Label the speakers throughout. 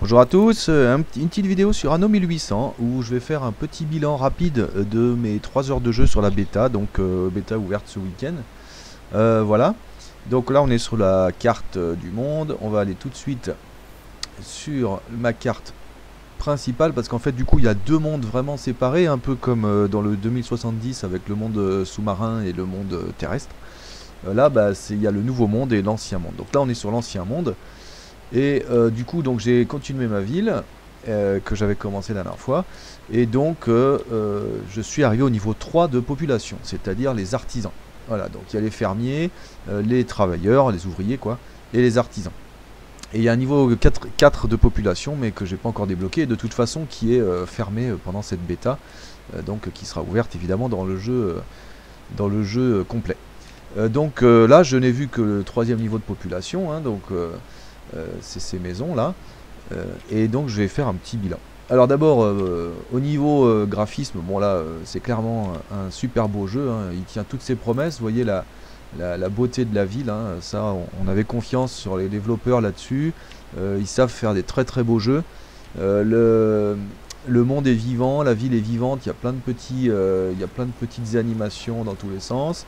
Speaker 1: Bonjour à tous, une petite vidéo sur Anno 1800 où je vais faire un petit bilan rapide de mes 3 heures de jeu sur la bêta, donc bêta ouverte ce week-end. Voilà, donc là on est sur la carte du monde, on va aller tout de suite sur ma carte principale parce qu'en fait du coup il y a deux mondes vraiment séparés, un peu comme dans le 2070 avec le monde sous-marin et le monde terrestre. Là bah, il y a le nouveau monde et l'ancien monde, donc là on est sur l'ancien monde. Et du coup donc j'ai continué ma ville que j'avais commencé la dernière fois. Et donc je suis arrivé au niveau 3 de population, c'est-à-dire les artisans. Voilà, donc il y a les fermiers, les travailleurs, les ouvriers quoi, et les artisans. Et il y a un niveau 4 de population, mais que j'ai pas encore débloqué, et de toute façon qui est fermé pendant cette bêta, donc qui sera ouverte évidemment dans le jeu complet. Donc là je n'ai vu que le 3e niveau de population, hein, donc c'est ces maisons là, et donc je vais faire un petit bilan. Alors d'abord au niveau graphisme, bon là c'est clairement un super beau jeu, hein, il tient toutes ses promesses, vous voyez la beauté de la ville, hein, ça on avait confiance sur les développeurs là-dessus, ils savent faire des très très beaux jeux. Le monde est vivant, la ville est vivante, il y a plein de petites animations dans tous les sens,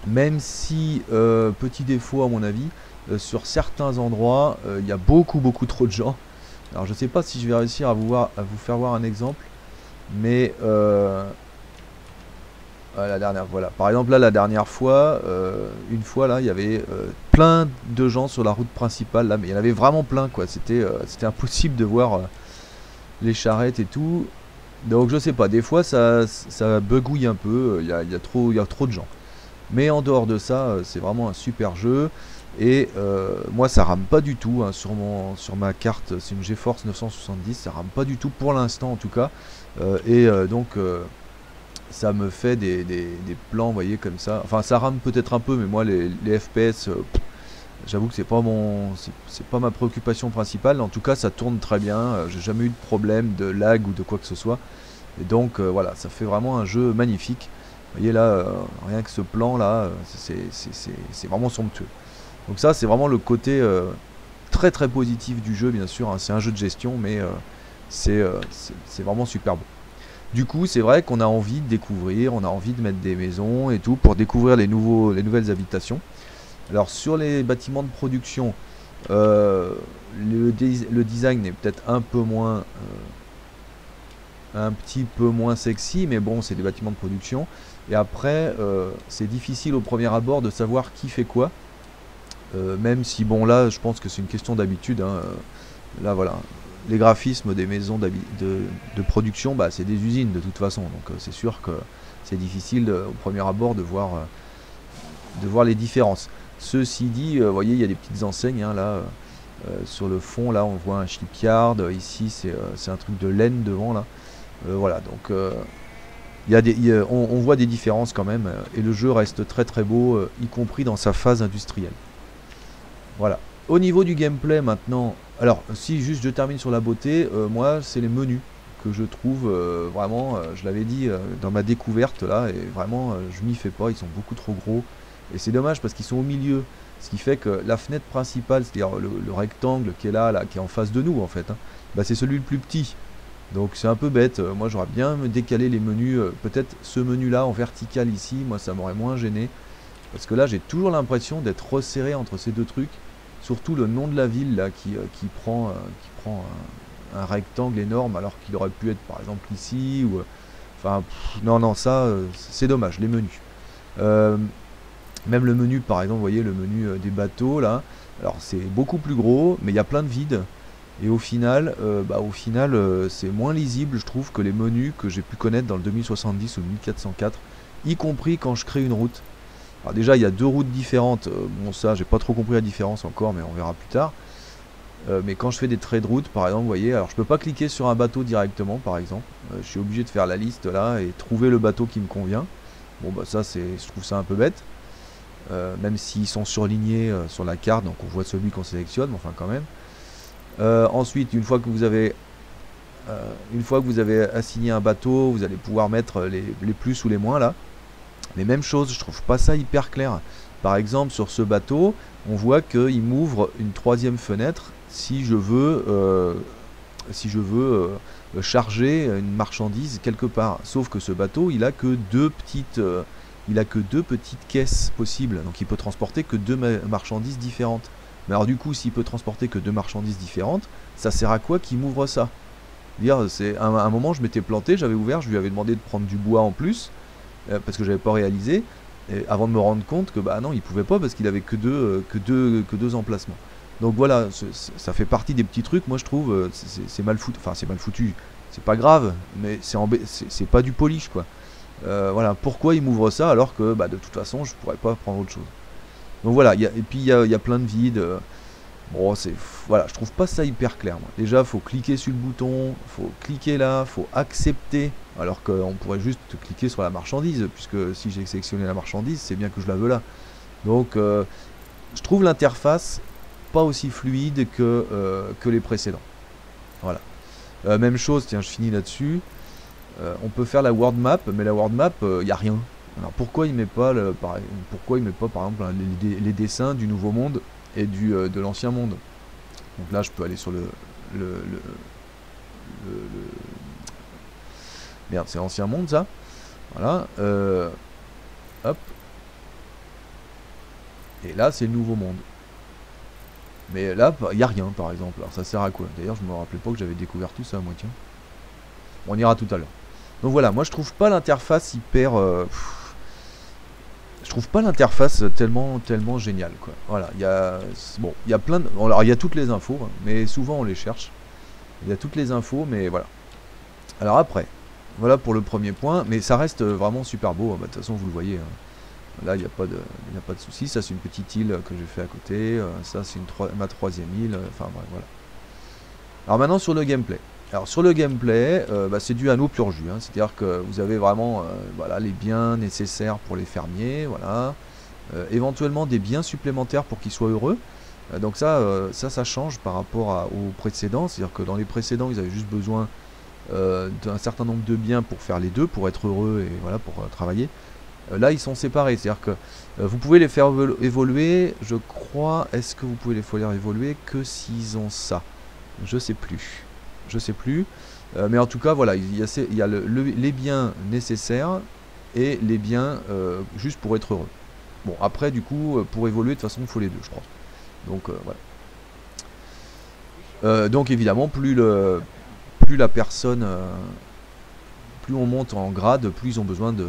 Speaker 1: même si petit défaut à mon avis, sur certains endroits, il y a beaucoup trop de gens. Alors je sais pas si je vais réussir à vous faire voir un exemple, mais voilà. Par exemple là la dernière fois, une fois là, il y avait plein de gens sur la route principale là, mais il y en avait vraiment plein quoi. C'était impossible de voir les charrettes et tout. Donc je sais pas, des fois ça bugouille un peu. Il y a trop de gens. Mais en dehors de ça, c'est vraiment un super jeu. Et moi ça rame pas du tout hein, sur ma carte, c'est une GeForce 970, ça rame pas du tout pour l'instant en tout cas. Donc ça me fait des plans, vous voyez, comme ça. Enfin ça rame peut-être un peu, mais moi les FPS, j'avoue que c'est pas ma préoccupation principale. En tout cas ça tourne très bien, j'ai jamais eu de problème de lag ou de quoi que ce soit. Et donc voilà, ça fait vraiment un jeu magnifique. Vous voyez là, rien que ce plan là, c'est vraiment somptueux. Donc ça c'est vraiment le côté très très positif du jeu, bien sûr, hein. C'est un jeu de gestion, mais c'est vraiment super beau. Du coup c'est vrai qu'on a envie de découvrir, on a envie de mettre des maisons et tout pour découvrir les nouvelles habitations. Alors sur les bâtiments de production, le design est peut-être un petit peu moins sexy, mais bon c'est des bâtiments de production. Et après c'est difficile au premier abord de savoir qui fait quoi. Même si bon là je pense que c'est une question d'habitude, hein. Là voilà, les graphismes des maisons de production, bah, c'est des usines de toute façon, donc c'est sûr que c'est difficile au premier abord de voir les différences. Ceci dit, vous voyez il y a des petites enseignes hein, là sur le fond, là on voit un shipyard, ici c'est un truc de laine devant là, voilà, donc on voit des différences quand même, et le jeu reste très très beau, y compris dans sa phase industrielle. Voilà. Au niveau du gameplay maintenant, alors si juste je termine sur la beauté, moi c'est les menus que je trouve vraiment, je l'avais dit dans ma découverte là, et vraiment je m'y fais pas, ils sont beaucoup trop gros. Et c'est dommage parce qu'ils sont au milieu, ce qui fait que la fenêtre principale, c'est-à-dire le rectangle qui est là, qui est en face de nous en fait, hein, bah, c'est celui le plus petit. Donc c'est un peu bête, moi j'aurais bien décalé les menus, peut-être ce menu là en vertical ici, moi ça m'aurait moins gêné. Parce que là j'ai toujours l'impression d'être resserré entre ces deux trucs. Surtout le nom de la ville là qui prend un rectangle énorme alors qu'il aurait pu être par exemple ici ou enfin non ça c'est dommage les menus. Même le menu par exemple, vous voyez le menu des bateaux là, alors c'est beaucoup plus gros mais il y a plein de vides et au final c'est moins lisible je trouve que les menus que j'ai pu connaître dans le 2070 ou le 1404, y compris quand je crée une route. Alors déjà il y a deux routes différentes, bon ça j'ai pas trop compris la différence encore mais on verra plus tard. Mais quand je fais des traits de route par exemple, vous voyez, alors je peux pas cliquer sur un bateau directement par exemple, je suis obligé de faire la liste là et trouver le bateau qui me convient. Bon bah ça je trouve ça un peu bête, même s'ils sont surlignés sur la carte donc on voit celui qu'on sélectionne, mais enfin quand même. Ensuite une fois que vous avez assigné un bateau, vous allez pouvoir mettre les plus ou les moins là. Mais même chose, je trouve pas ça hyper clair. Par exemple sur ce bateau, on voit qu'il m'ouvre une 3e fenêtre si je veux charger une marchandise quelque part. Sauf que ce bateau, il a que deux petites caisses possibles, donc il peut transporter que deux marchandises différentes. Mais alors du coup, s'il peut transporter que deux marchandises différentes, ça sert à quoi qu'il m'ouvre ça? C'est un moment, je m'étais planté, j'avais ouvert, je lui avais demandé de prendre du bois en plus, parce que j'avais pas réalisé, et avant de me rendre compte que bah non, il pouvait pas parce qu'il avait que deux emplacements. Donc voilà, ça fait partie des petits trucs, moi je trouve, c'est mal foutu, enfin c'est mal foutu, c'est pas grave, mais c'est pas du polish quoi. Voilà, pourquoi il m'ouvre ça alors que bah, de toute façon je pourrais pas prendre autre chose. Donc voilà, et puis il y a plein de vides. Bon, voilà, je trouve pas ça hyper clair. Moi. Déjà, faut cliquer sur le bouton, faut cliquer là, faut accepter. Alors qu'on pourrait juste cliquer sur la marchandise, puisque si j'ai sélectionné la marchandise, c'est bien que je la veux là. Donc, je trouve l'interface pas aussi fluide que les précédents. Voilà. Même chose, tiens, je finis là-dessus. On peut faire la world map, mais la world map, il n'y a rien. Alors pourquoi il met pas par exemple les dessins du nouveau monde et de l'ancien monde? Donc là je peux aller sur merde, c'est l'ancien monde ça. Voilà. Hop. Et là c'est le nouveau monde. Mais là il n'y a rien par exemple. Alors ça sert à quoi? D'ailleurs je me rappelais pas que j'avais découvert tout ça moi, tiens. On ira tout à l'heure. Donc voilà, moi je trouve pas l'interface hyper... je trouve pas l'interface tellement géniale quoi. Voilà, il y a plein de... Alors il y a toutes les infos, hein, mais souvent on les cherche. Il y a toutes les infos, mais voilà. Alors après, voilà pour le premier point, mais ça reste vraiment super beau. Bah, de toute façon vous le voyez. Hein. Là il n'y a pas de souci. Ça c'est une petite île que j'ai fait à côté. Ça c'est ma troisième île. Enfin bref, voilà. Alors maintenant sur le gameplay. Alors sur le gameplay, c'est du anneau pur jus, hein, c'est-à-dire que vous avez vraiment voilà, les biens nécessaires pour les fermiers, voilà. Éventuellement des biens supplémentaires pour qu'ils soient heureux. Donc ça change par rapport aux précédents, c'est-à-dire que dans les précédents ils avaient juste besoin d'un certain nombre de biens pour faire les deux, pour être heureux et voilà, pour travailler. Là ils sont séparés, c'est-à-dire que vous pouvez les faire évoluer, je crois, est-ce que vous pouvez les faire évoluer que s'ils ont ça? Je sais plus, mais en tout cas voilà, il y a les biens nécessaires et les biens juste pour être heureux. Bon après du coup pour évoluer de toute façon il faut les deux je crois. Donc voilà. Donc évidemment plus la personne, plus on monte en grade, plus ils ont besoin de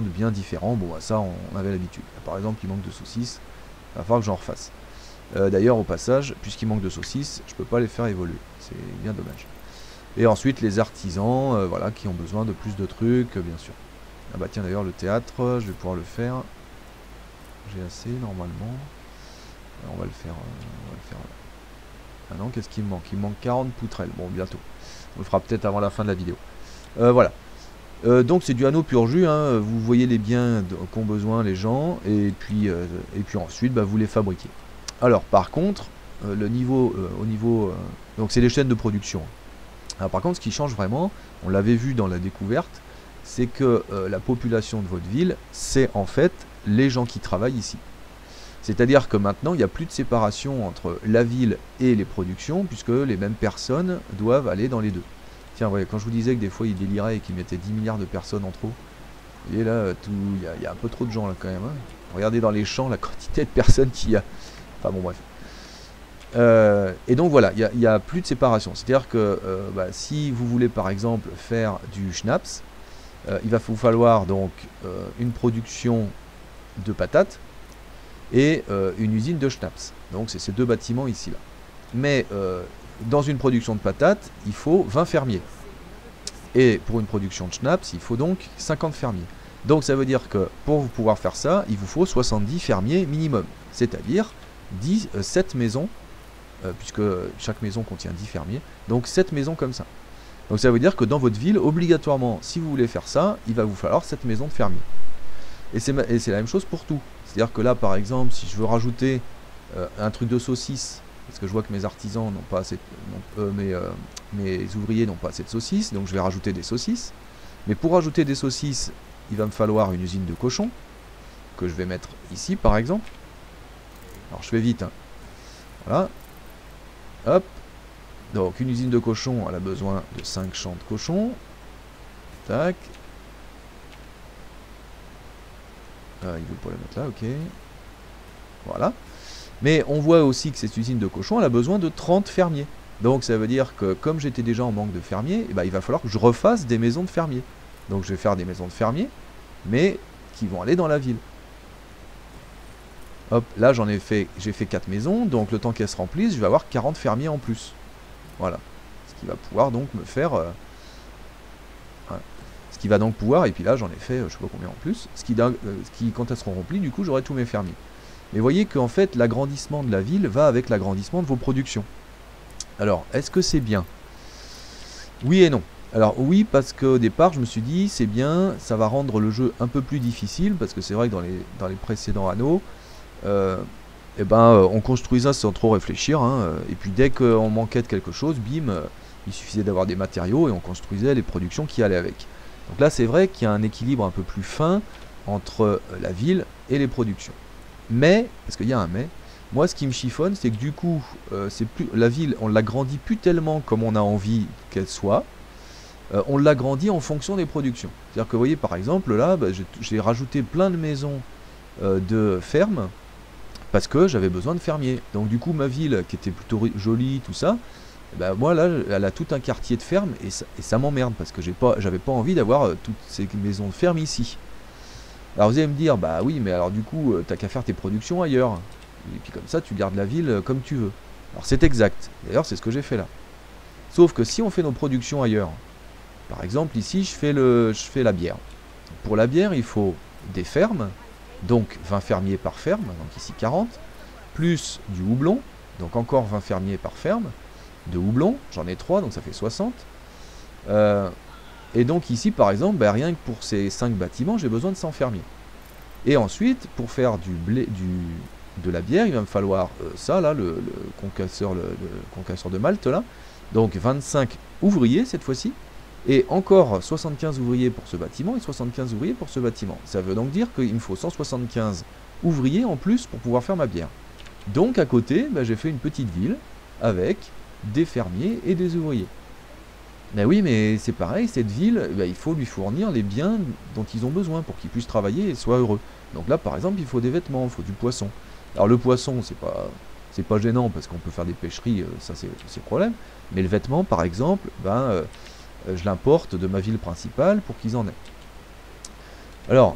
Speaker 1: biens différents. Bon ça on avait l'habitude. Par exemple il manque de saucisses, il va falloir que j'en refasse. D'ailleurs au passage, puisqu'il manque de saucisses, je peux pas les faire évoluer. C'est bien dommage. Et ensuite les artisans, voilà, qui ont besoin de plus de trucs, bien sûr. Ah bah tiens d'ailleurs le théâtre, je vais pouvoir le faire. J'ai assez normalement. On va le faire. Ah non, qu'est-ce qu'il me manque? Il me manque 40 poutrelles. Bon, bientôt. On le fera peut-être avant la fin de la vidéo. Voilà. Donc c'est du anneau pur jus, hein. Vous voyez les biens qu'ont besoin les gens, et puis ensuite bah, vous les fabriquez. Alors par contre, le niveau, donc c'est les chaînes de production. Alors par contre, ce qui change vraiment, on l'avait vu dans la découverte, c'est que la population de votre ville, c'est en fait les gens qui travaillent ici. C'est-à-dire que maintenant, il n'y a plus de séparation entre la ville et les productions, puisque les mêmes personnes doivent aller dans les deux. Tiens, voyez, quand je vous disais que des fois, ils déliraient et qu'ils mettaient 10 milliards de personnes en trop, vous voyez là, il y a un peu trop de gens là quand même. Hein. Regardez dans les champs la quantité de personnes qu'il y a. Enfin bon, bref. Et donc voilà, il n'y a plus de séparation. C'est-à-dire que si vous voulez par exemple faire du schnapps, il va vous falloir donc une production de patates et une usine de schnapps. Donc c'est ces deux bâtiments ici là. Mais dans une production de patates, il faut 20 fermiers. Et pour une production de schnapps, il faut donc 50 fermiers. Donc ça veut dire que pour pouvoir faire ça, il vous faut 70 fermiers minimum. C'est-à-dire 7 maisons, puisque chaque maison contient 10 fermiers, donc 7 maisons comme ça. Donc ça veut dire que dans votre ville, obligatoirement, si vous voulez faire ça, il va vous falloir 7 maisons de fermiers. Et c'est la même chose pour tout. C'est-à-dire que là, par exemple, si je veux rajouter un truc de saucisse, parce que je vois que mes artisans n'ont pas assez, mes ouvriers n'ont pas assez de saucisses, donc je vais rajouter des saucisses. Mais pour rajouter des saucisses, il va me falloir une usine de cochons, que je vais mettre ici par exemple. Alors je fais vite, hein. Voilà. Hop. Donc une usine de cochons, elle a besoin de 5 champs de cochons. Tac. Il veut pas le mettre là, ok. Voilà. Mais on voit aussi que cette usine de cochons, elle a besoin de 30 fermiers. Donc ça veut dire que comme j'étais déjà en manque de fermiers, eh ben, il va falloir que je refasse des maisons de fermiers. Donc je vais faire des maisons de fermiers, mais qui vont aller dans la ville. Hop, là j'ai fait 4 maisons, donc le temps qu'elles se remplissent, je vais avoir 40 fermiers en plus. Voilà. Ce qui va pouvoir donc me faire... voilà. Ce qui va donc pouvoir, et puis là j'en ai fait je sais pas combien en plus, ce qui quand elles seront remplies, du coup j'aurai tous mes fermiers. Mais voyez qu'en fait l'agrandissement de la ville va avec l'agrandissement de vos productions. Alors, est-ce que c'est bien? Oui et non. Alors oui, parce qu'au départ je me suis dit c'est bien, ça va rendre le jeu un peu plus difficile, parce que c'est vrai que dans les précédents anneaux, on construisait sans trop réfléchir, hein, et puis dès qu'on manquait de quelque chose, bim, il suffisait d'avoir des matériaux et on construisait les productions qui allaient avec. Donc là c'est vrai qu'il y a un équilibre un peu plus fin entre la ville et les productions. Mais, parce qu'il y a un mais, moi ce qui me chiffonne c'est que du coup la ville on l'agrandit plus tellement comme on a envie qu'elle soit, on l'agrandit en fonction des productions. C'est-à-dire que vous voyez par exemple là j'ai rajouté plein de maisons de fermes parce que j'avais besoin de fermiers. Donc du coup ma ville qui était plutôt jolie, tout ça, moi là elle a tout un quartier de ferme et ça m'emmerde parce que j'avais pas envie d'avoir toutes ces maisons de ferme ici. Alors vous allez me dire, bah oui mais alors du coup t'as qu'à faire tes productions ailleurs. Et puis comme ça tu gardes la ville comme tu veux. Alors c'est exact, d'ailleurs c'est ce que j'ai fait là. Sauf que si on fait nos productions ailleurs, par exemple ici je fais la bière. Pour la bière il faut des fermes, donc 20 fermiers par ferme, donc ici 40, plus du houblon, donc encore 20 fermiers par ferme, de houblon, j'en ai 3, donc ça fait 60. Et donc ici par exemple, rien que pour ces 5 bâtiments, j'ai besoin de 100 fermiers. Et ensuite, pour faire de la bière, il va me falloir ça là, le concasseur de malt là, donc 25 ouvriers cette fois-ci, et encore 75 ouvriers pour ce bâtiment et 75 ouvriers pour ce bâtiment. Ça veut donc dire qu'il me faut 175 ouvriers en plus pour pouvoir faire ma bière. Donc à côté, j'ai fait une petite ville avec des fermiers et des ouvriers. Ben oui, mais c'est pareil, cette ville, il faut lui fournir les biens dont ils ont besoin pour qu'ils puissent travailler et soient heureux. Donc là, par exemple, il faut des vêtements, il faut du poisson. Alors le poisson, c'est pas gênant parce qu'on peut faire des pêcheries, ça c'est le problème. Mais le vêtement, par exemple, je l'importe de ma ville principale pour qu'ils en aient. Alors,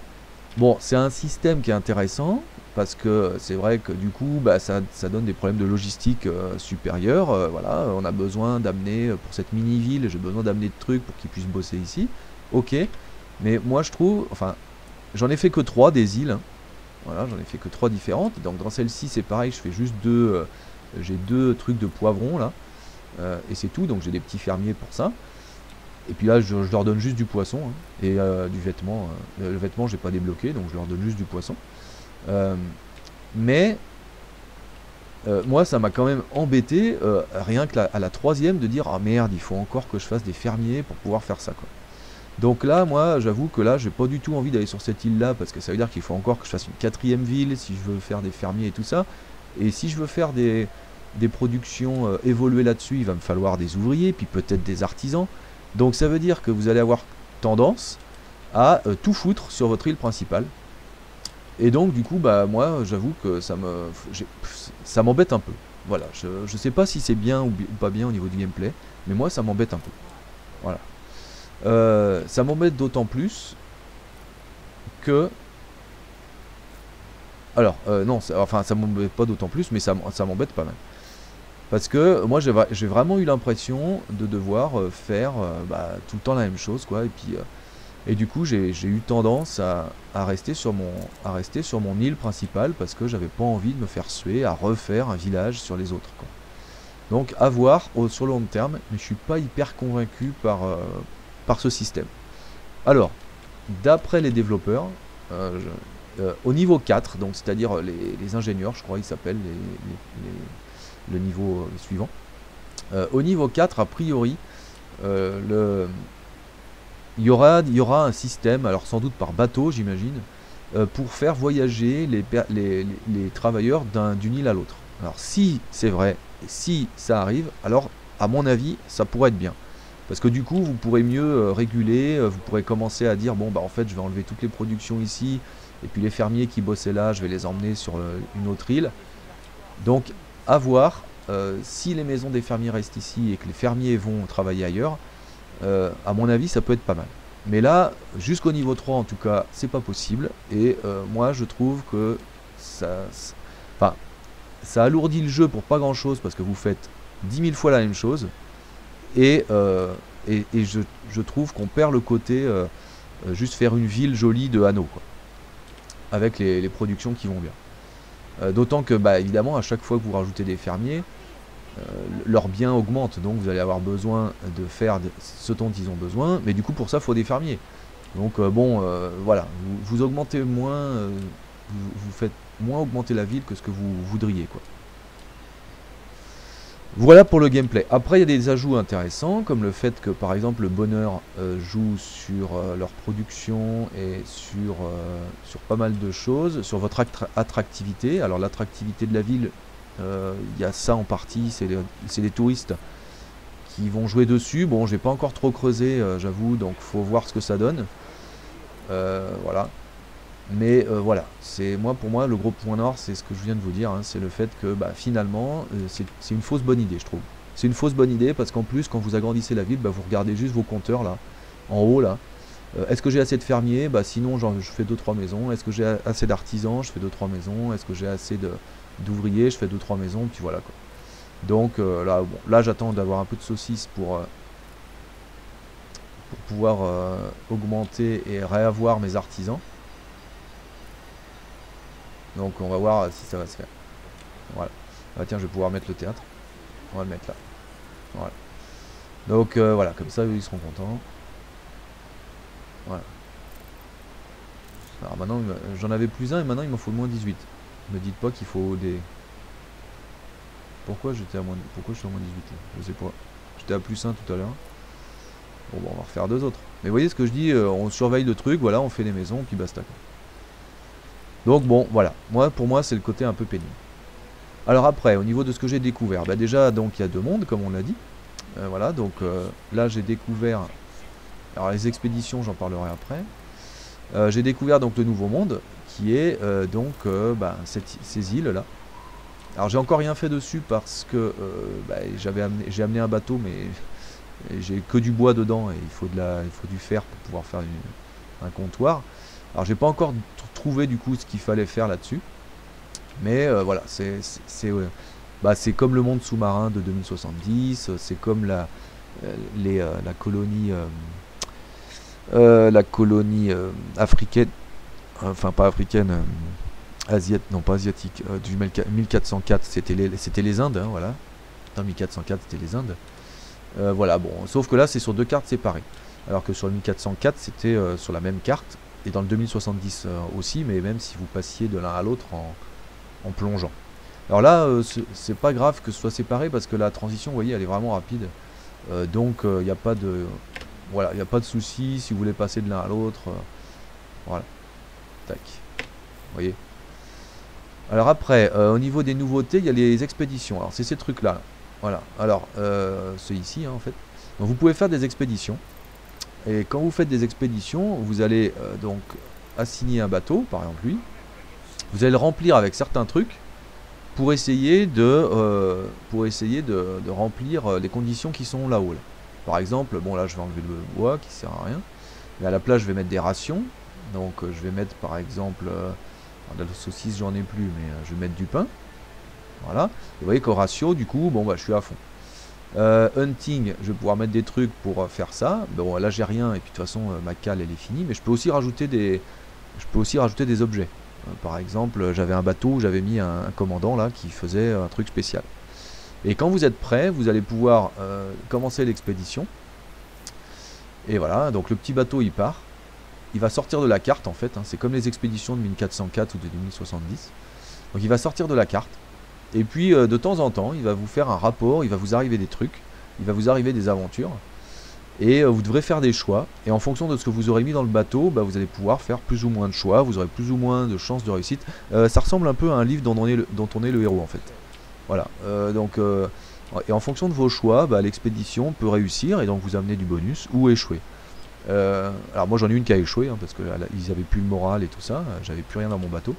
Speaker 1: bon, c'est un système qui est intéressant, parce que c'est vrai que du coup, ça donne des problèmes de logistique supérieurs. Voilà, on a besoin d'amener, pour cette mini-ville, j'ai besoin d'amener de trucs pour qu'ils puissent bosser ici. Ok, mais moi je trouve, enfin, j'en ai fait que 3 des îles. Hein. Voilà, j'en ai fait que 3 différentes. Donc dans celle-ci, c'est pareil, je fais juste j'ai 2 trucs de poivrons là. Et c'est tout, donc j'ai des petits fermiers pour ça. Et puis là, je leur donne juste du poisson hein, et du vêtement. Le vêtement, j'ai pas débloqué, donc je leur donne juste du poisson. Mais moi, ça m'a quand même embêté, rien que à la 3e, de dire ah merde, il faut encore que je fasse des fermiers pour pouvoir faire ça quoi. Donc là, moi, j'avoue que là, j'ai pas du tout envie d'aller sur cette île-là parce que ça veut dire qu'il faut encore que je fasse une 4e ville si je veux faire des fermiers et tout ça. Et si je veux faire des productions évoluer là-dessus, il va me falloir des ouvriers, puis peut-être des artisans. Donc ça veut dire que vous allez avoir tendance à tout foutre sur votre île principale. Et donc du coup, moi, j'avoue que ça m'embête un peu. Voilà, je sais pas si c'est bien ou pas bien au niveau du gameplay, mais moi, ça m'embête un peu. Voilà. Ça m'embête d'autant plus que... Alors, non, enfin, ça m'embête pas d'autant plus, mais ça m'embête pas mal. Parce que moi j'ai vraiment eu l'impression de devoir faire tout le temps la même chose quoi. Et puis et du coup j'ai eu tendance à rester sur mon île principale parce que j'avais pas envie de me faire suer à refaire un village sur les autres quoi. Donc à voir sur le long terme, mais je suis pas hyper convaincu par ce système. Alors d'après les développeurs, au niveau 4, donc c'est-à-dire les ingénieurs, je crois ils s'appellent le niveau suivant. Au niveau 4, a priori, il y aura un système, alors sans doute par bateau, j'imagine, pour faire voyager les travailleurs d'une île à l'autre. Alors si c'est vrai, si ça arrive, alors à mon avis, ça pourrait être bien. Parce que du coup, vous pourrez mieux réguler, vous pourrez commencer à dire, bon, bah en fait, je vais enlever toutes les productions ici, et puis les fermiers qui bossaient là, je vais les emmener sur une autre île. Donc, à voir, si les maisons des fermiers restent ici et que les fermiers vont travailler ailleurs, à mon avis, ça peut être pas mal. Mais là, jusqu'au niveau 3, en tout cas, c'est pas possible. Et moi, je trouve que enfin, ça alourdit le jeu pour pas grand chose parce que vous faites 10 000 fois la même chose. Et je trouve qu'on perd le côté juste faire une ville jolie de Anno, quoi, avec les productions qui vont bien. D'autant que, bah, évidemment, à chaque fois que vous rajoutez des fermiers, leurs biens augmentent, donc vous allez avoir besoin de faire ce dont ils ont besoin, mais du coup pour ça il faut des fermiers. Donc voilà, vous augmentez moins, vous faites moins augmenter la ville que ce que vous voudriez, quoi. Voilà pour le gameplay. Après il y a des ajouts intéressants, comme le fait que par exemple le bonheur joue sur leur production et sur pas mal de choses, sur votre attractivité. Alors l'attractivité de la ville, y a ça en partie, c'est les touristes qui vont jouer dessus. Bon, j'ai pas encore trop creusé, j'avoue, donc faut voir ce que ça donne. Voilà. Mais voilà, pour moi le gros point noir, c'est ce que je viens de vous dire, hein, c'est le fait que bah, finalement c'est une fausse bonne idée, je trouve. C'est une fausse bonne idée parce qu'en plus quand vous agrandissez la ville, bah, vous regardez juste vos compteurs là, en haut là. Est-ce que j'ai assez de fermiers? Bah sinon je fais 2-3 maisons. Est-ce que j'ai assez d'artisans? Je fais 2-3 maisons. Est-ce que j'ai assez d'ouvriers? Je fais 2-3 maisons, puis voilà quoi. Donc là j'attends d'avoir un peu de saucisse pour pouvoir augmenter et réavoir mes artisans. Donc on va voir si ça va se faire. Voilà. Ah tiens, je vais pouvoir mettre le théâtre. On va le mettre là. Voilà. Donc voilà, comme ça ils seront contents. Voilà. Alors maintenant, j'en avais plus un et maintenant il m'en faut moins 18. Ne me dites pas qu'il faut des... Pourquoi j'étais à moins... Pourquoi je suis à moins 18 là? Je sais pas. J'étais à plus 1 tout à l'heure. Bon, on va refaire 2 autres. Mais vous voyez ce que je dis, on surveille le truc, voilà, on fait les maisons, puis basta. Donc bon, voilà. Pour moi, c'est le côté un peu pénible. Alors après, au niveau de ce que j'ai découvert, bah déjà, donc il y a 2 mondes, comme on l'a dit. Voilà, donc là j'ai découvert... Alors les expéditions, j'en parlerai après. J'ai découvert donc le nouveau monde, qui est bah, ces îles là. Alors j'ai encore rien fait dessus parce que bah, j'ai amené un bateau, mais j'ai que du bois dedans et il faut du fer pour pouvoir faire un comptoir. Alors j'ai pas encore trouvé du coup ce qu'il fallait faire là-dessus, mais voilà, c'est comme le monde sous-marin de 2070, c'est comme la colonie africaine, enfin pas africaine, non pas asiatique, du 1404, c'était les Indes, hein, voilà. Dans 1404 c'était les Indes. Voilà, bon, sauf que là c'est sur 2 cartes séparées, alors que sur le 1404 c'était sur la même carte, et dans le 2070 aussi, mais même si vous passiez de l'un à l'autre en plongeant. Alors là, c'est pas grave que ce soit séparé, parce que la transition, vous voyez, elle est vraiment rapide, donc il n'y a pas de... Voilà, il n'y a pas de souci si vous voulez passer de l'un à l'autre. Voilà. Tac. Vous voyez. Alors après, au niveau des nouveautés, il y a les expéditions. Alors c'est ces trucs-là. Voilà. Alors, c'est ici, hein, en fait. Donc vous pouvez faire des expéditions. Et quand vous faites des expéditions, vous allez donc assigner un bateau, par exemple lui. Vous allez le remplir avec certains trucs pour essayer de remplir les conditions qui sont là-haut. Là. Par exemple, bon là je vais enlever le bois qui sert à rien, mais à la place je vais mettre des rations. Donc je vais mettre par exemple, de la saucisse j'en ai plus, mais je vais mettre du pain. Voilà. Et vous voyez qu'au ratio du coup, bon bah je suis à fond. Hunting, je vais pouvoir mettre des trucs pour faire ça. Bon là j'ai rien et puis de toute façon ma cale elle est finie, mais je peux aussi rajouter des objets. Par exemple, j'avais un bateau où j'avais mis un commandant là qui faisait un truc spécial. Et quand vous êtes prêt, vous allez pouvoir commencer l'expédition. Et voilà, donc le petit bateau il part. Il va sortir de la carte en fait, hein. C'est comme les expéditions de 1404 ou de 2070. Donc il va sortir de la carte. Et puis de temps en temps, il va vous faire un rapport, il va vous arriver des trucs, il va vous arriver des aventures. Et vous devrez faire des choix. Et en fonction de ce que vous aurez mis dans le bateau, bah, vous allez pouvoir faire plus ou moins de choix, vous aurez plus ou moins de chances de réussite. Ça ressemble un peu à un livre dont on est le héros en fait. Voilà, et en fonction de vos choix, bah, l'expédition peut réussir et donc vous amener du bonus ou échouer. Alors moi j'en ai une qui a échoué hein, parce que ils avaient plus le moral et tout ça, j'avais plus rien dans mon bateau.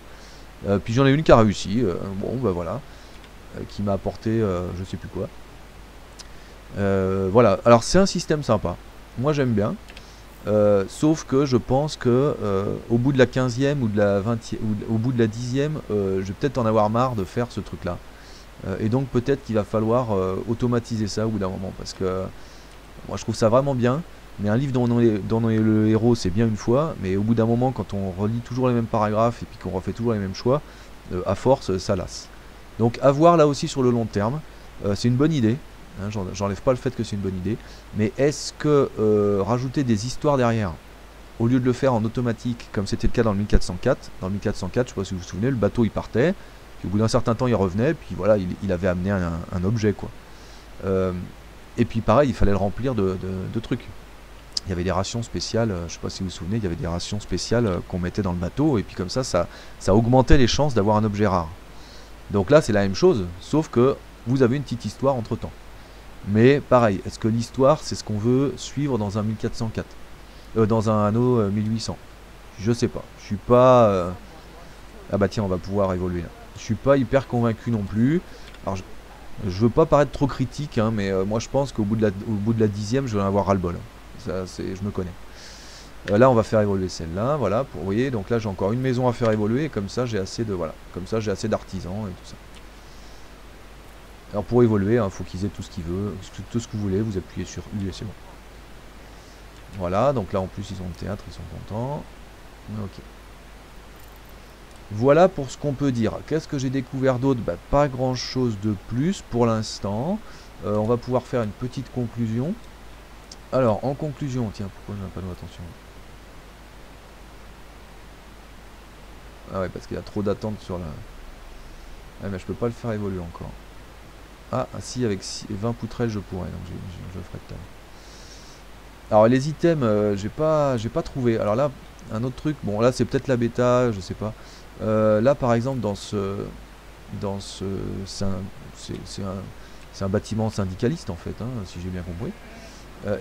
Speaker 1: Puis j'en ai une qui a réussi, bon bah voilà, qui m'a apporté je sais plus quoi. Voilà, alors c'est un système sympa, moi j'aime bien. Sauf que je pense que au bout de la 15e ou de la 20e, ou au bout de la 10e, je vais peut-être en avoir marre de faire ce truc là. Et donc peut-être qu'il va falloir automatiser ça au bout d'un moment. Parce que moi je trouve ça vraiment bien. Mais un livre dont on est le héros c'est bien une fois. Mais au bout d'un moment quand on relit toujours les mêmes paragraphes et puis qu'on refait toujours les mêmes choix, à force ça lasse. Donc à voir là aussi sur le long terme. C'est une bonne idée. Hein, j'enlève pas le fait que c'est une bonne idée. Mais est-ce que rajouter des histoires derrière, au lieu de le faire en automatique, comme c'était le cas dans le 1404, dans le 1404, je sais pas si vous vous souvenez, le bateau il partait, puis au bout d'un certain temps il revenait, puis voilà, il avait amené un objet quoi. Et puis pareil, il fallait le remplir de trucs. Il y avait des rations spéciales, je sais pas si vous vous souvenez, il y avait des rations spéciales qu'on mettait dans le bateau, et puis comme ça augmentait les chances d'avoir un objet rare. Donc là c'est la même chose, sauf que vous avez une petite histoire entre temps. Mais pareil, est-ce que l'histoire c'est ce qu'on veut suivre dans un 1404 dans un anneau 1800? Je sais pas, je suis pas... Ah bah tiens, on va pouvoir évoluer là. Je suis pas hyper convaincu non plus. Alors je veux pas paraître trop critique, hein, mais moi je pense qu'au bout de la 10e, je vais en avoir ras-le-bol. Ça, je me connais. Là on va faire évoluer celle-là, voilà, vous voyez, donc là j'ai encore une maison à faire évoluer, et comme ça j'ai assez de... Voilà, comme ça j'ai assez d'artisans et tout ça. Alors pour évoluer, il faut qu'ils aient tout ce qu'ils veulent, tout ce que vous voulez, vous appuyez sur U et c'est bon. Voilà, donc là en plus ils ont le théâtre, ils sont contents. Ok. Voilà pour ce qu'on peut dire. Qu'est-ce que j'ai découvert d'autre? Bah, pas grand chose de plus pour l'instant. On va pouvoir faire une petite conclusion. Alors en conclusion, tiens, pourquoi j'ai un panneau attention? Ah ouais, parce qu'il y a trop d'attente sur la... Ah mais je peux pas le faire évoluer encore. Ah si, avec 20 poutrelles je pourrais, donc je le ferai tout à l'heure. Alors les items, j'ai pas trouvé. Alors là, un autre truc, bon là c'est peut-être la bêta, je sais pas. Là par exemple c'est un bâtiment syndicaliste en fait, hein, si j'ai bien compris.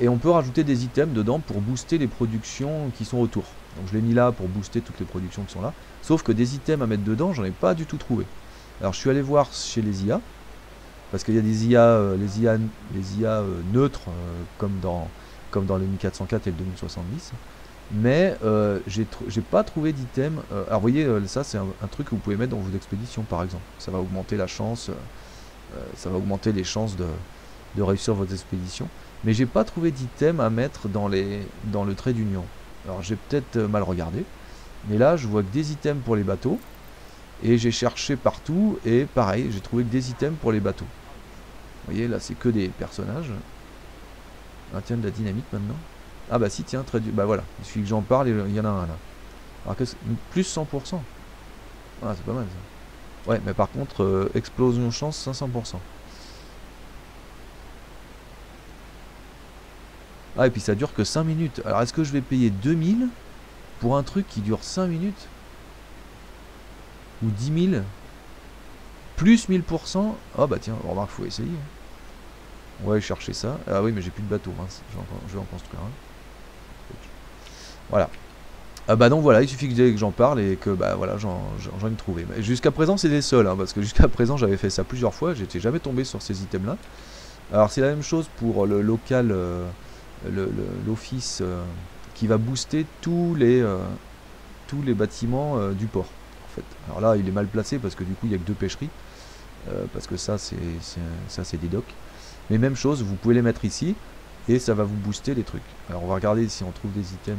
Speaker 1: Et on peut rajouter des items dedans pour booster les productions qui sont autour. Donc je l'ai mis là pour booster toutes les productions qui sont là. Sauf que des items à mettre dedans, j'en ai pas du tout trouvé. Alors je suis allé voir chez les IA. Parce qu'il y a des IA, les IA neutres, comme dans le 1404 et le 2070. Mais j'ai pas trouvé d'item. Alors vous voyez, ça c'est un truc que vous pouvez mettre dans vos expéditions par exemple. Ça va augmenter la chance, ça va augmenter les chances de réussir votre expédition. Mais j'ai pas trouvé d'item à mettre dans le trait d'union. Alors j'ai peut-être mal regardé. Mais là je vois que des items pour les bateaux. Et j'ai cherché partout et pareil, j'ai trouvé que des items pour les bateaux. Vous voyez, là c'est que des personnages. Ah tiens, de la dynamite maintenant. Ah bah si, tiens, bah voilà, il suffit que j'en parle et il y en a un là. Alors que plus 100%. Ah c'est pas mal ça. Ouais, mais par contre, explosion chance 500%. Ah et puis ça dure que 5 minutes. Alors est-ce que je vais payer 2000 pour un truc qui dure 5 minutes? Ou 10 000 plus 1000%? Ah bah tiens, remarque, faut essayer. On va aller chercher ça. Ah oui, mais j'ai plus de bateau, hein. Je vais en construire un. Voilà. Ah bah donc voilà, il suffit que j'en parle et que bah voilà, j'en ai trouvé. Jusqu'à présent, c'est les seuls, hein, parce que jusqu'à présent, j'avais fait ça plusieurs fois, j'étais jamais tombé sur ces items-là. Alors c'est la même chose pour le local, l'office qui va booster tous les bâtiments du port. En fait. Alors là, il est mal placé parce que du coup, il n'y a que 2 pêcheries. Parce que ça, c'est des docks. Mais même chose, vous pouvez les mettre ici et ça va vous booster les trucs. Alors on va regarder si on trouve des items,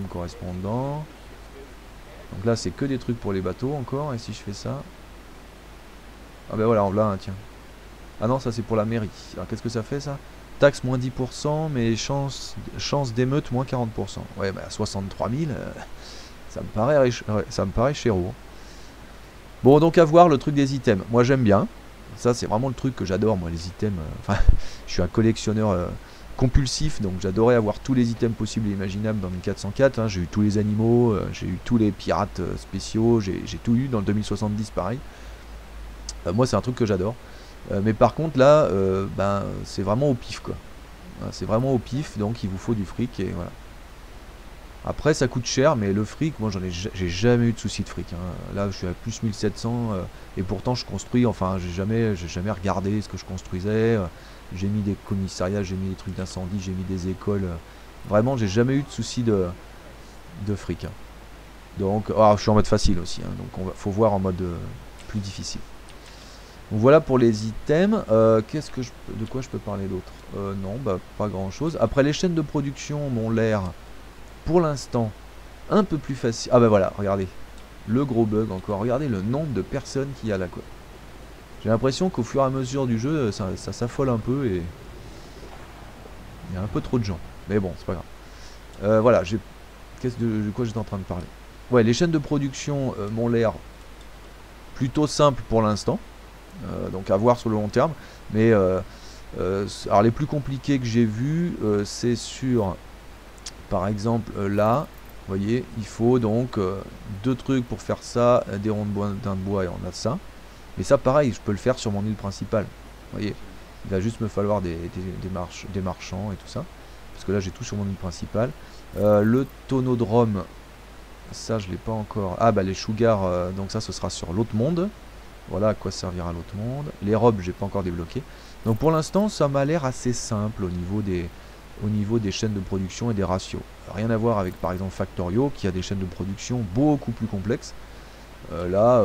Speaker 1: correspondants. Donc là, c'est que des trucs pour les bateaux encore. Et si je fais ça, ah ben voilà, en là, tiens. Ah non, ça c'est pour la mairie. Alors qu'est-ce que ça fait ça? Taxe moins 10%, mais chance d'émeute moins 40%. Ouais, bah 63 000, ça me paraît chéro. Bon, donc à voir le truc des items. Moi j'aime bien. Ça c'est vraiment le truc que j'adore, moi, les items. Enfin, je suis un collectionneur compulsif, donc j'adorais avoir tous les items possibles et imaginables dans le 1404. Hein. J'ai eu tous les animaux, j'ai eu tous les pirates spéciaux, j'ai tout eu dans le 2070 pareil. Moi c'est un truc que j'adore. Mais par contre là, ben, c'est vraiment au pif quoi. Voilà, c'est vraiment au pif, donc il vous faut du fric et voilà. Après ça coûte cher, mais le fric, moi j'ai jamais eu de souci de fric, hein. Là je suis à plus 1700 et pourtant je construis, enfin j'ai jamais regardé ce que je construisais. J'ai mis des commissariats, j'ai mis des trucs d'incendie, j'ai mis des écoles. Vraiment j'ai jamais eu de souci de fric, hein. Donc je suis en mode facile aussi, hein, donc faut voir en mode plus difficile. Donc voilà pour les items. De quoi je peux parler d'autre? Non, bah pas grand chose. Après les chaînes de production m'ont l'air pour l'instant un peu plus facile. Ah bah voilà, regardez. Le gros bug encore. Regardez le nombre de personnes qu'il y a là quoi. J'ai l'impression qu'au fur et à mesure du jeu, ça s'affole un peu et il y a un peu trop de gens. Mais bon, c'est pas grave. Voilà, de quoi j'étais en train de parler? Ouais, les chaînes de production m'ont l'air plutôt simples pour l'instant. Donc à voir sur le long terme. Mais alors les plus compliqués que j'ai vus, c'est sur, par exemple là, vous voyez, il faut donc deux trucs pour faire ça, des ronds de bois et on a ça. Mais ça pareil, je peux le faire sur mon île principale. Vous voyez, il va juste me falloir des marchands et tout ça. Parce que là j'ai tout sur mon île principale. Le tonodrome, ça je l'ai pas encore. Ah bah les sugars, donc ça ce sera sur l'autre monde. Voilà à quoi servira l'autre monde. Les robes, j'ai pas encore débloqué. Donc pour l'instant, ça m'a l'air assez simple au niveau des chaînes de production et des ratios. Rien à voir avec par exemple Factorio, qui a des chaînes de production beaucoup plus complexes. Là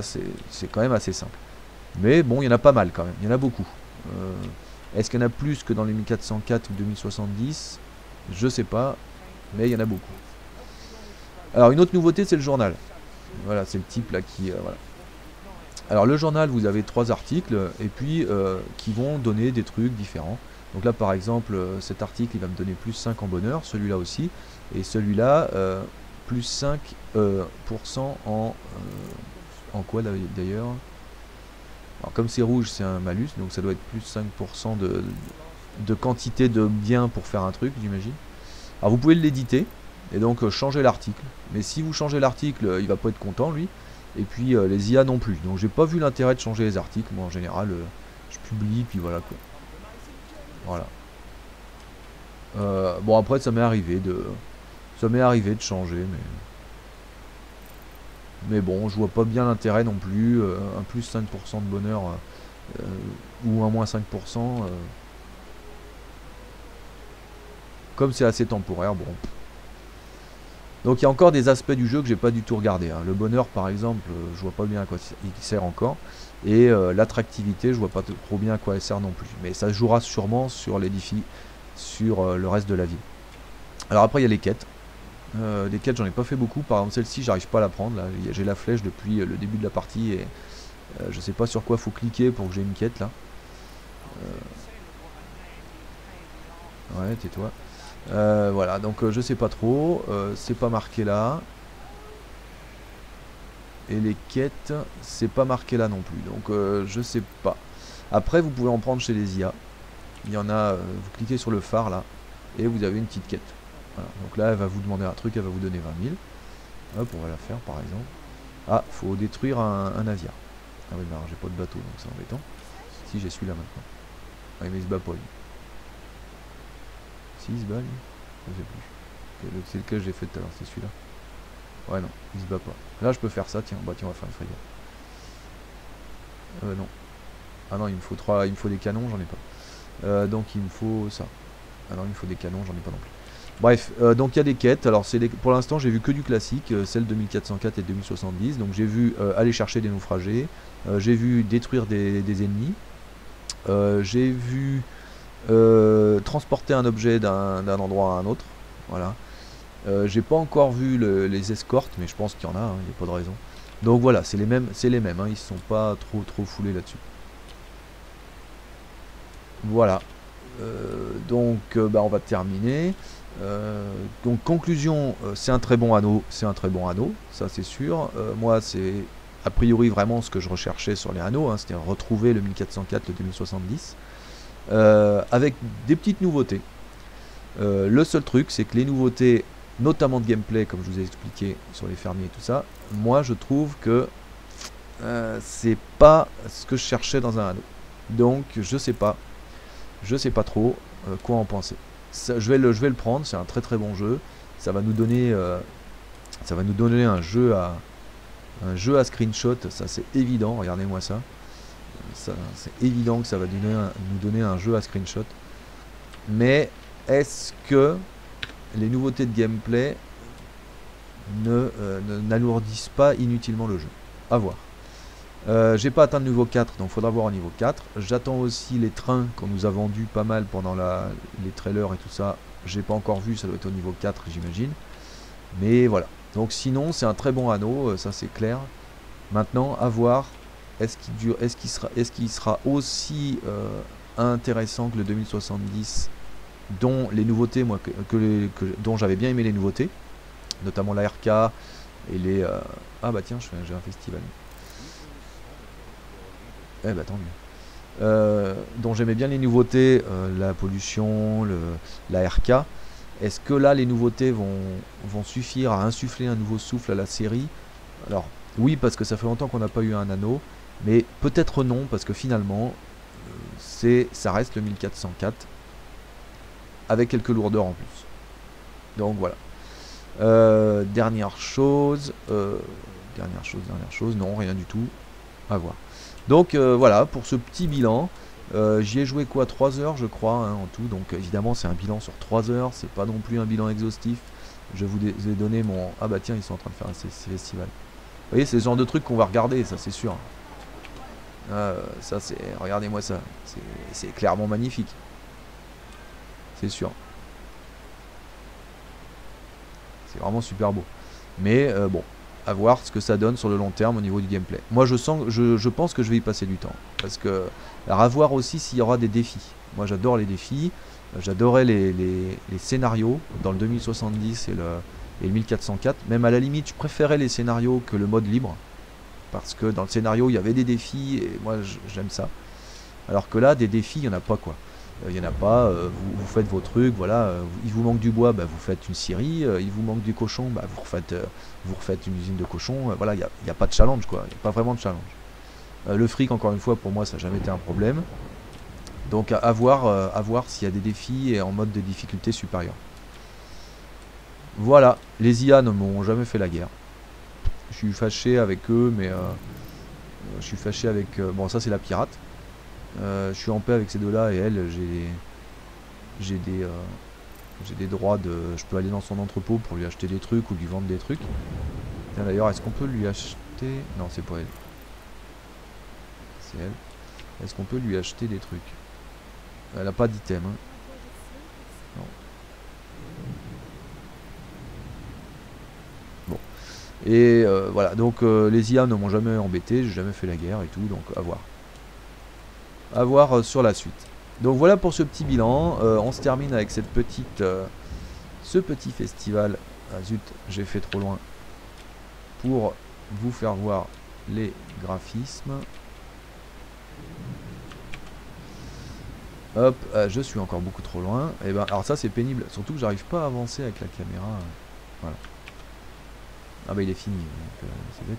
Speaker 1: c'est quand même assez simple. Mais bon, il y en a pas mal quand même. Il y en a beaucoup. Est-ce qu'il y en a plus que dans les 1404 ou 2070? Je sais pas. Mais il y en a beaucoup. Alors une autre nouveauté, c'est le journal. Voilà, c'est le type là qui... voilà. Alors le journal, vous avez 3 articles et puis qui vont donner des trucs différents. Donc là par exemple cet article il va me donner plus 5 en bonheur, celui-là aussi, et celui-là plus 5% en quoi d'ailleurs? Alors comme c'est rouge c'est un malus, donc ça doit être plus 5% de quantité de biens pour faire un truc, j'imagine. Alors vous pouvez l'éditer et donc changer l'article, mais si vous changez l'article il va pas être content lui. Et puis les IA non plus. Donc j'ai pas vu l'intérêt de changer les articles. Moi en général je publie puis voilà quoi. Voilà. Bon après ça m'est arrivé de changer mais bon je vois pas bien l'intérêt non plus. Un plus 5% de bonheur ou un moins 5%. Comme c'est assez temporaire, bon. Donc il y a encore des aspects du jeu que j'ai pas du tout regardé, hein. Le bonheur par exemple, je vois pas bien à quoi il sert encore. Et l'attractivité, je vois pas trop bien à quoi elle sert non plus. Mais ça jouera sûrement sur les défis, sur le reste de la vie. Alors après il y a les quêtes. Des quêtes j'en ai pas fait beaucoup, par exemple celle-ci j'arrive pas à la prendre. J'ai la flèche depuis le début de la partie et je sais pas sur quoi faut cliquer pour que j'ai une quête là. Ouais, tais-toi. Voilà, donc je sais pas trop, c'est pas marqué là. Et les quêtes, c'est pas marqué là non plus, donc je sais pas. Après, vous pouvez en prendre chez les IA. Il y en a, vous cliquez sur le phare là, et vous avez une petite quête. Voilà. Donc là, elle va vous demander un truc, elle va vous donner 20 000. Hop, on va la faire par exemple. Ah, faut détruire un navire. Ah oui, bah, j'ai pas de bateau, donc c'est embêtant. Si, j'ai celui-là maintenant. Ah, mais il se bat pas lui. Si, il se bat lui? Je sais plus. C'est lequel j'ai fait tout à l'heure, c'est celui-là. Ouais, non, il se bat pas. Là, je peux faire ça, tiens, bah tiens, on va faire une frégate. Non. Ah non, il me faut des canons, j'en ai pas. Donc il me faut ça. Ah non, il me faut des canons, j'en ai pas non plus. Bref, donc il y a des quêtes. Alors pour l'instant, j'ai vu que du classique, celle de 1404 et 2070. Donc j'ai vu aller chercher des naufragés, j'ai vu détruire des ennemis, j'ai vu transporter un objet d'un endroit à un autre. Voilà. J'ai pas encore vu les escortes, mais je pense qu'il y en a, il n'y a pas de raison. Donc voilà, c'est les mêmes, hein, ils se sont pas trop foulés là-dessus. Voilà. Donc bah, on va terminer. Donc conclusion, c'est un très bon anneau, ça c'est sûr. Moi c'est a priori vraiment ce que je recherchais sur les anneaux, hein, c'était retrouver le 1404, le 2070, avec des petites nouveautés. Le seul truc c'est que les nouveautés, notamment de gameplay comme je vous ai expliqué sur les fermiers et tout ça, moi je trouve que c'est pas ce que je cherchais dans un anneau. Donc je sais pas trop quoi en penser. Je vais le prendre, c'est un très très bon jeu. Ça va nous donner un jeu à screenshot, ça c'est évident, regardez-moi ça. C'est évident que ça va nous donner un jeu à screenshot. Mais est-ce que les nouveautés de gameplay n'alourdissent pas inutilement le jeu? À voir. J'ai pas atteint le niveau 4, donc faudra voir au niveau 4. J'attends aussi les trains qu'on nous a vendus pas mal pendant les trailers et tout ça. J'ai pas encore vu, ça doit être au niveau 4 j'imagine. Mais voilà. Donc sinon c'est un très bon anneau, ça c'est clair. Maintenant à voir, est-ce qu'il sera aussi intéressant que le 2070, dont les nouveautés, moi, dont j'avais bien aimé les nouveautés, notamment l'ARK et les... Ah bah tiens, j'ai un festival. Eh bah tant mieux. Dont j'aimais bien les nouveautés, la pollution, l'ARK. Est-ce que là les nouveautés vont suffire à insuffler un nouveau souffle à la série? Alors oui, parce que ça fait longtemps qu'on n'a pas eu un anneau, mais peut-être non, parce que finalement ça reste le 1404 avec quelques lourdeurs en plus. Donc voilà. Dernière chose, non, rien du tout. À voir. Donc voilà, pour ce petit bilan. J'y ai joué quoi, 3 heures je crois hein, en tout, donc évidemment c'est un bilan sur 3 heures, c'est pas non plus un bilan exhaustif. Je vous ai donné mon... Ah bah tiens, ils sont en train de faire un festival. Vous voyez, c'est ce genre de truc qu'on va regarder, ça c'est sûr. Ça c'est... Regardez-moi ça, c'est clairement magnifique. C'est sûr. C'est vraiment super beau. Mais bon, à voir ce que ça donne sur le long terme au niveau du gameplay. Moi je pense que je vais y passer du temps. Parce que... Alors à voir aussi s'il y aura des défis. Moi j'adore les défis. J'adorais les scénarios dans le 2070 et le 1404. Même à la limite je préférais les scénarios que le mode libre. Parce que dans le scénario il y avait des défis et moi j'aime ça. Alors que là des défis il n'y en a pas quoi. Il n'y en a pas, vous faites vos trucs, voilà, il vous manque du bois, bah, vous faites une scierie, il vous manque du cochon, bah, vous refaites une usine de cochons, voilà, il n'y a pas de challenge quoi, il n'y a pas vraiment de challenge. Le fric encore une fois pour moi ça n'a jamais été un problème. Donc à voir s'il y a des défis et en mode de difficulté supérieure. Voilà, les IA ne m'ont jamais fait la guerre. Je suis fâché avec eux, mais je suis fâché avec... bon ça c'est la pirate. Je suis en paix avec ces deux-là et elle, j'ai des droits de... Je peux aller dans son entrepôt pour lui acheter des trucs ou lui vendre des trucs. D'ailleurs, est-ce qu'on peut lui acheter... Non, c'est pas elle. C'est elle. Est-ce qu'on peut lui acheter des trucs? Elle n'a pas d'item. Hein. Non. Bon. Et voilà, donc les IA ne m'ont jamais embêté, j'ai jamais fait la guerre et tout, donc à voir. À voir sur la suite. Donc voilà pour ce petit bilan. On se termine avec cette petite, ce petit festival. Ah zut, j'ai fait trop loin. Pour vous faire voir les graphismes. Hop, je suis encore beaucoup trop loin. Et ben, alors ça c'est pénible. Surtout que j'arrive pas à avancer avec la caméra. Voilà. Ah bah il est fini. C'est bête.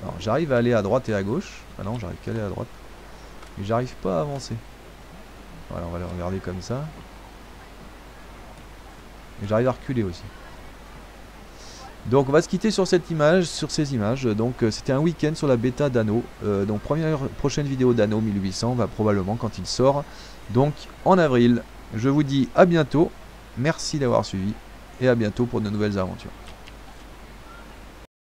Speaker 1: Alors j'arrive à aller à droite et à gauche. Ah non, j'arrive qu'à aller à droite. Mais j'arrive pas à avancer. Voilà, on va le regarder comme ça. Et j'arrive à reculer aussi. Donc on va se quitter sur cette image, sur ces images. Donc c'était un week-end sur la bêta d'Anno. Donc prochaine vidéo d'Anno 1800 va probablement quand il sort. Donc en avril. Je vous dis à bientôt. Merci d'avoir suivi. Et à bientôt pour de nouvelles aventures.